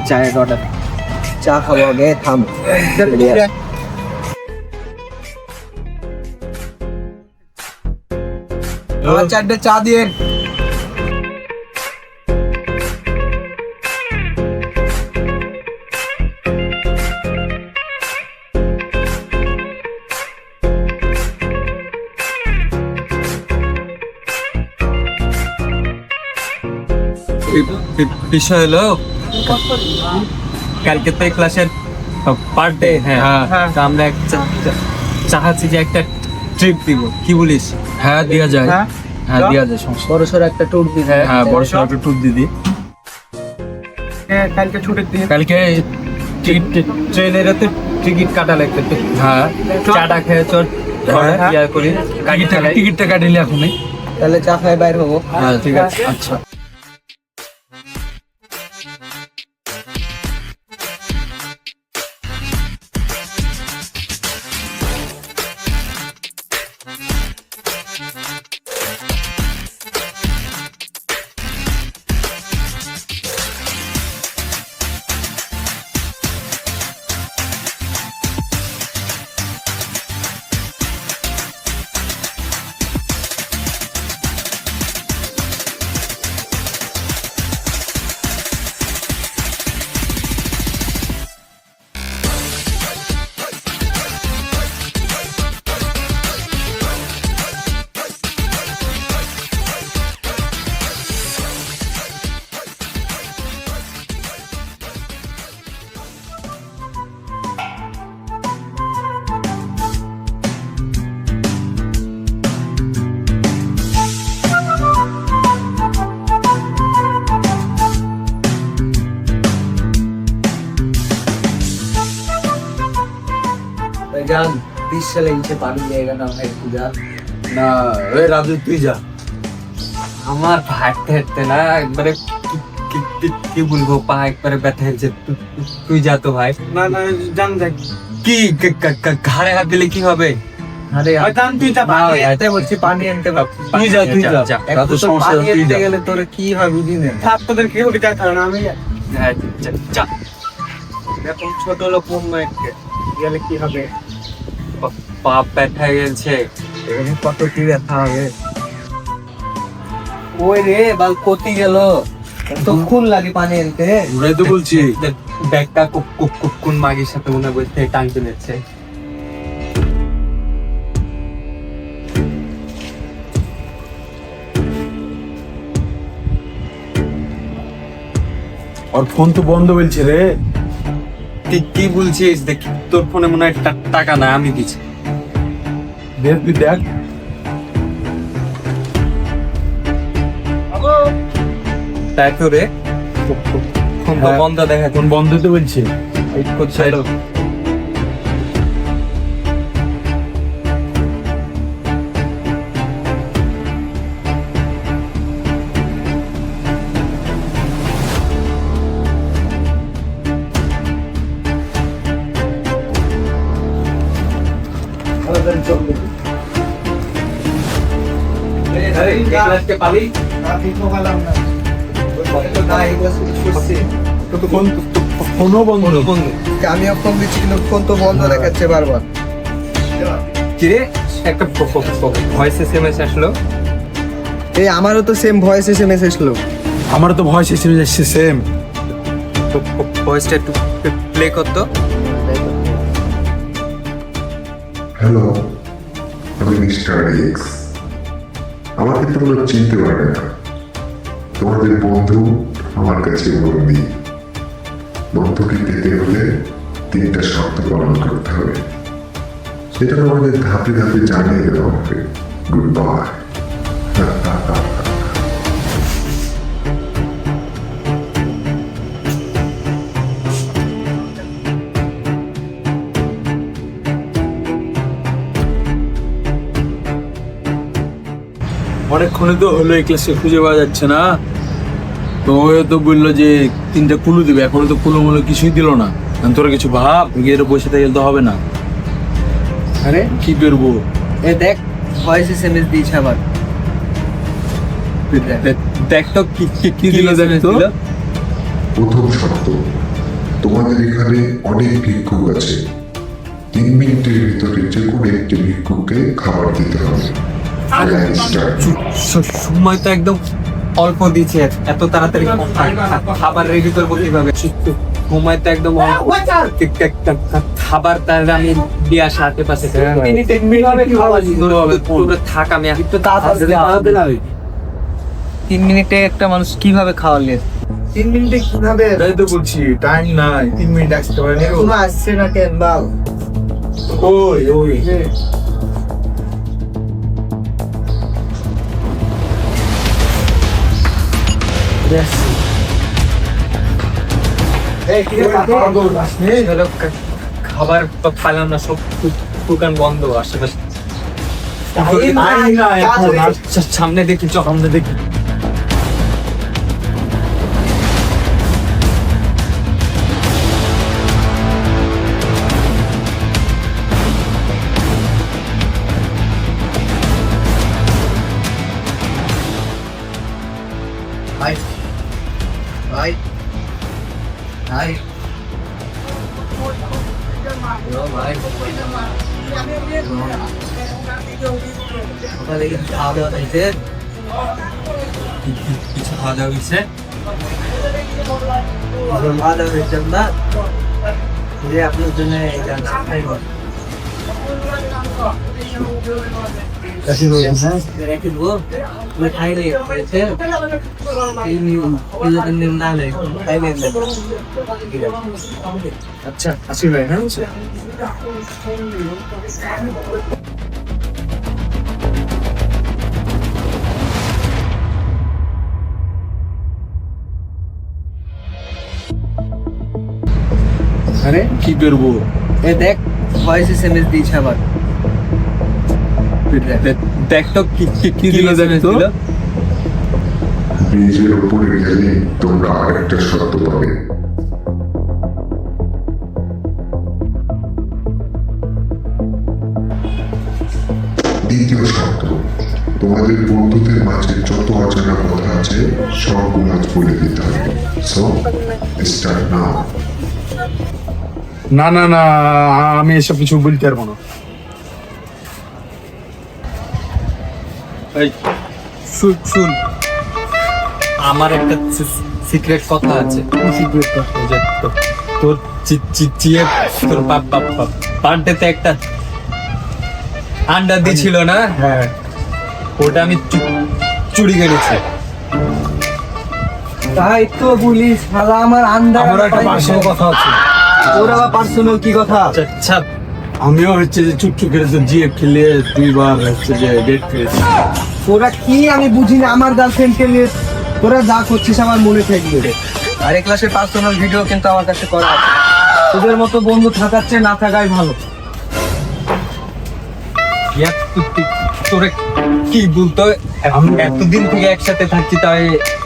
চায়ের অর্ডার। চা খাবো আগে, থাম। আমার 4টে চা দিয়ে। বিষয় হলো কালকে তো ক্লাসের পার ডে। হ্যাঁ, তো আমরা চাচ্ছি যে একটা ট্রিপ দিব, কি বলিস? হ্যাঁ দেওয়া যায়, হ্যাঁ দেওয়া যায়, সমস্যা বড় সড়ো একটা ট্যুর দিই। হ্যাঁ বড় সড়ো একটা ট্যুর দিদি। কালকে ছুটির দিন। কালকে ট্রেনের তো টিকিট কাটা লাগবে তো। হ্যাঁ চাটা খেয়ে চল ইয়া করি, টিকিটটা কাটিলে এখনই। তাহলে চা খাই বাইর হবো। হ্যাঁ ঠিক আছে, আচ্ছা। জান 20 সালে নিচে পানি জায়গা না ভাই, পূজা না রাজু তুই যা। আমার হাঁটতে হাঁটতে না একবারে কি বলবো, পা একবারে ব্যথা হয়েছে। তুই যা তো ভাই। না না জান যাই। কি ঘাড়ে হাত দিলে কি হবে? আরে জান তুই যা। এটাই বলছি, পানি আনতে পারবি। তুই যা, তুই যা। একটু তো পানি আনতে গেলে তোর কি হয় বুঝি না। থাক তোদের কি হবে যাই কারণ আমি হ্যাঁ, যা। এখন ছোট লোক মন মাইকে গেলে কি হবে? পা ব্যথা গেছে। এখানে কত কি ব্যথা হবে। ওই রে বাল কতি গেল, কতক্ষণ লাগে পানি আনতে। ওরাই তো বলছি। ব্যাগটা কোন মাগির সাথে মনে বসে টানতে নিচ্ছে। ওর ফোন তো বন্ধ বলছে রে। কি বলছিস? দেখি তোর ফোনে মনে হয় টাকা না, আমি দিচ্ছি। দেখ তুই দেখ। তাই তো রে, ফোন তো হ্যাঁ। বন্ধ দেখা। ফোন বন্ধ তো বলছে। করছে ফোনও বন্ধ। আমিও ফোন দিচ্ছি কিন্তু ফোন তো বন্ধ দেখাচ্ছে বারবার। কিরে, একটা ভয়েস এসএমএস আসলো। এই আমারও তো সেম ভয়েস এসএমএস এসলো। আমার তো ভয়েস এসে যাচ্ছে সেম। ভয়েসটা একটু প্লে করতো। হ্যালো, আমি মিস্টার এক্স। আমাকে তোমরা চিনতে পারবে না। তোমাদের বন্ধু আমার কাছে বন্দি। বন্ধুকে পেতে হলে 3টা শর্ত পালন করতে হবে। সেটা তোমাদের ধাপে ধাপে জানিয়ে দেওয়া হবে। Good bye. অনেকক্ষণে তো হলো, এই ক্লাসে খুঁজে পাওয়া যাচ্ছে না। তো ও তো বললো যে 3টা কুলু দিবে, এখনো তো কুলু মুলো কিছুই দিল না। তোরা কিছু ভাব, গিয়ে বসে থাকলে তো হবে না। আরে কি করবো? এ দেখ ভয়েস এসএমএস দিয়েছে আবার। দেখ তো কি দিল দেখ তো। প্রথম শর্ত, তোমাদের এখানে অনেক ভিক্ষুক আছে, 3 মিনিটের ভিতরে যে কোনো একটি ভিক্ষুককে খাবার দিতে হবে। Line start. সময় তো একদম অল্প দিচ্ছে, এত তাড়াতাড়ি খাবার রেডি করবো কিভাবে? সময় তো একদম অল্প। খাবার তার আমি দিয়ে আসা হাতে পাশে থাক, আমি একটু তাড়াতাড়ি 3 মিনিটে একটা মানুষ কিভাবে খাওয়ালে? 3 মিনিটে কিভাবে? তাই তো বলছি, টাইম নাই, 3 মিনিট আসতে পারে না। কোনো আসছে না কেন বাল? ওই ওই খাবার পাইলাম না, সব দোকান বন্ধ আশেপাশে। সামনে দেখি, সামনে দেখি। ভাই ভাই ভাই সকালে কিছু খাওয়া দাওয়া হয়েছে? কিছু খাওয়া দাওয়া হয়েছে? খাওয়া দাওয়া হয়েছে না? যে আপনার জন্য রেখে দেবো, তুমি খাইলে হয়েছে না নেই, খাইলে আচ্ছা আসি ভাই, হ্যাঁ আরে কি করবো? এ দেখ ভয়েস এসএমএস দিয়েছে আবার। দেখ তো কি দিল, দেখ তো। ব্রিজের উপরে গেলে তোমরা আরেকটা শর্ত পাবে। দ্বিতীয় শর্ত, তোমাদের বন্ধুদের মাঝে যত অজানা কথা আছে সবগুলো আজ বলে দিতে হবে। So start now. না না না, আমি এসব কিছু বলতে পারবো না। এই শুন, আমার একটা সিক্রেট কথা আছে। ওই যে তোর চিয়ে তোর বার্থডেতে একটা আন্ডা দিয়েছিল না? হ্যাঁ, ওটা আমি চুরি করেছি। তাই তো বলিস শালা, আমার আন্ডা আমার একটা পার্সোনাল কথা আছে। ওর আবার পার্সোনাল কি কথা? আচ্ছা, আমিও হচ্ছে যে চুপচুপ খেলেছি, জিএফ খেলে 2 বার হচ্ছে যে ডেট খেলেছি। তোরা কি আমি বুঝি না, আমার গার্লফ্রেন্ডকে নিয়ে তোরা যা করছিস আমার মনে থাকবে। আর এই ক্লাসের পার্সোনাল ভিডিও কিন্তু আমার কাছে করা আছে। তোদের মতো বন্ধু থাকার চেয়ে না থাকাই ভালো। তোরে কি বলতো, এতদিন থেকে একসাথে থাকছি, তাই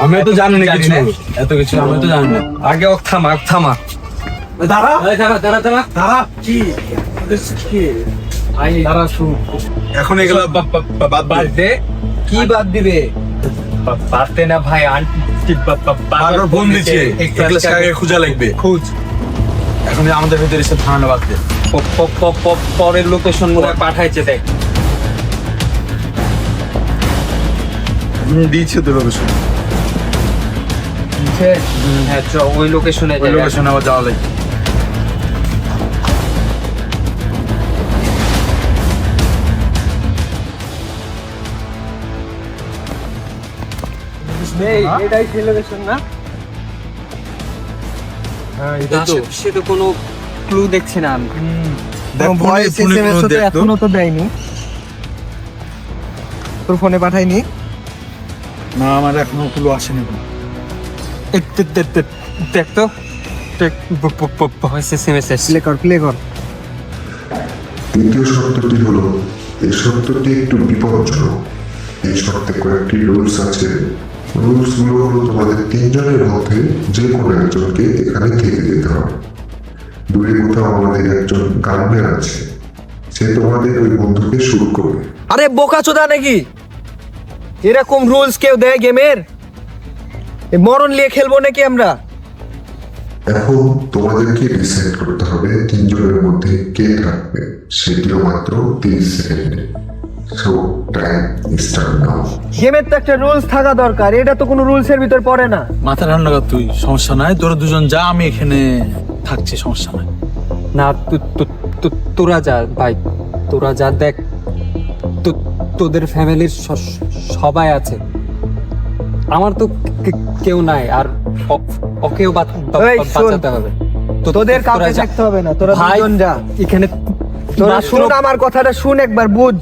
আমি তো জানি না জানি কিছু, না। এত কিছু আমি তো জানি না। আগে ও থামা। দাঁড়া দাঁড়া দাঁড়া, কি দাঁড়া, শুন, এখন এগুলো বাদ বার্থডে কি বাদ দিবে? বার্থডে না ভাই, আন্টি বারবার ফোন দিচ্ছে, ক্লাস আগে খোঁজা লাগবে। খোঁজ এখন আমাদের ভিতরে সব ধারণা বাদ দে। পরের লোকেশন গুলো পাঠাইছে, দেখ দিয়েছে তো লোকেশন, হ্যাঁ ওই লোকেশনে ওই লোকেশন আবার যাওয়া লাগবে। এটাই সেলিব্রেশন না? হ্যাঁ, এটা তো সে তো কোনো ক্লু দেখছি না আমি। দেখ, ভয়েস ফোনে এসএমএস তো দেখ তো। এখনো তো দেয়নি, তোর ফোনে পাঠাইনি? না, আমার এখনো ক্লু আসেনি। দেখ তো, ভয়েস এসএমএস প্লে কর। তৃতীয় শর্তটি হলো, এই শর্তটি একটু বিপজ্জনক। এই শর্তে কয়েকটি রুলস আছে। রুলস গুলো হলো, তোমাদের 3 জনের মধ্যে যে কোনো একজনকে এখানে থেকে যেতে হবে। দূরে কোথাও আমাদের একজন গার্ডেন আছে, সে তোমাদের ওই বন্ধুকে শুরু করবে। আরে বোকাচোদা নাকি? এরকম রুলস কেউ দেয় গেমের? মরণ নিয়ে খেলবো নাকি আমরা? এখন তোমাদেরকে ডিসাইড করতে হবে তিনজনের মধ্যে কে থাকবে, সেটিও মাত্র 30 সেকেন্ডে। So time start now. গেমের তো একটা রুলস থাকা দরকার, এটা তো কোনো রুলসের ভিতর পড়ে না। মাথা ঠান্ডা কর তুই, সমস্যা নাই, তোরা দুজন যা, আমি এখানে থাকছি, সমস্যা নাই। না তোরা যা ভাই, তোরা যা, দেখ তোদের ফ্যামিলির সবাই আছে, আমার তো কেউ নাই, আর ওকেও এই শোন, বাঁচাতে হবে। তোদের কাউকে যা। থাকতে হবে না, তোরা ভাই, দুজন যা। এখানে তোরা মাত্র- শুন আমার কথাটা, শুন একবার, বুঝ।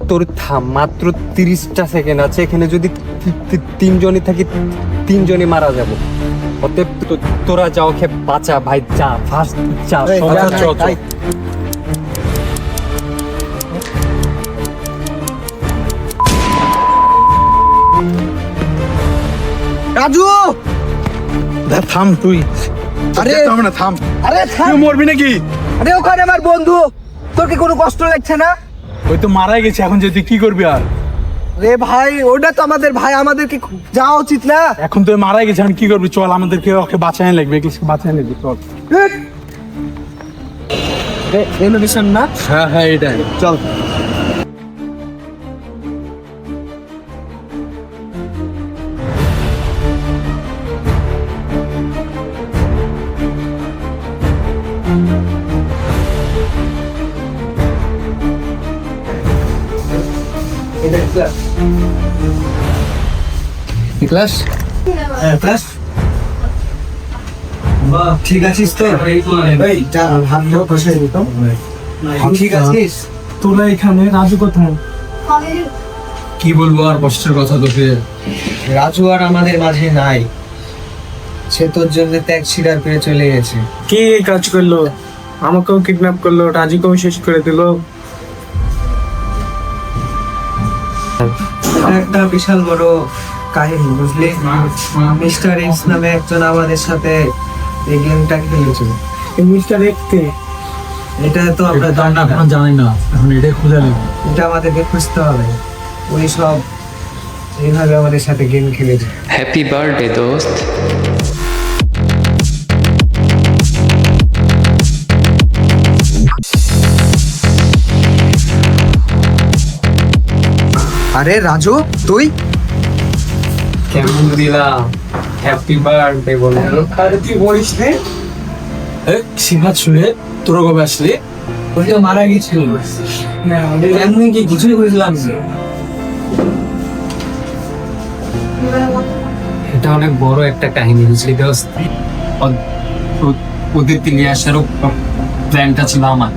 তোর থাম, মাত্র 30টা সেকেন্ড আছে, এখানে যদি তিনজনই থাকি, তিনজনই মারা যাবো। অতএব তোরা যা, ওকে বাঁচা ভাই, যা ফার্স্ট যা। এই, সবাই যা, যা। তাই। রাজু, থাম তুই, আরে থাম না, থাম। আরে থাম। তুই মরবি নাকি? আরে ওখানে আমার বন্ধু, তোর কি কোনো কষ্ট লাগছে না? ওই তো মারাই গেছে, এখন যে তুই কি করবি আর? রে ভাই, ওটা তো আমাদের ভাই, আমাদেরকে যাওয়া উচিত না? এখন তুই মারাই গেছে, এখন কি করবি? চল, আমাদেরকে ওকে বাঁচাই লাগবে, কিছু বাঁচাই লাগবে, চল। রেনোভেশন না? হ্যাঁ হ্যাঁ, এটাই। চল। ক্লাস ঠিক আছিস তো? এই যা, হাত ধরে বসে দিতাম। ঠিক আছিস? তোরা এখানে, রাজু কোথায়? কি বলবো আর কষ্টের কথা তোকে? রাজু আর আমাদের মাঝে নাই, সে তোর জন্য ত্যাগ স্বীকার করে চলে গেছে। কে এই কাজ করলো? আমাকেও কিডন্যাপ করলো, রাজুকেও শেষ করে দিল। এটা একটা বিশাল বড় কাহিনী, বুঝলি? মিস্টার এক্স নামে একজন আমাদের সাথে এই গেমটা খেলেছিল। এই মিস্টার এক্স কে? এটা তো আমরা জানি না, এখন জানি না, এখন এটাই খুঁজে নেব। এটা আমাদেরকে খুঁজতে হবে। ওই সব এইভাবে আমাদের সাথে গেম খেলেছে। হ্যাপি বার্থডে দোস্ত। আরে রাজু, তুই? কেমন দিলাম? হ্যাপি বার্থডে বলে। আরে তুই বলিস রে? সিনহাত শুয়ে তোরা কবে আসলি? ওই তো মারা গেছিল। না, এমনি কি কিছুই বুঝলাম না। এটা অনেক বড় একটা কাহিনী, বুঝলি দোস্ত? ওদেরকে নিয়ে আসারও প্ল্যানটা ছিল আমার।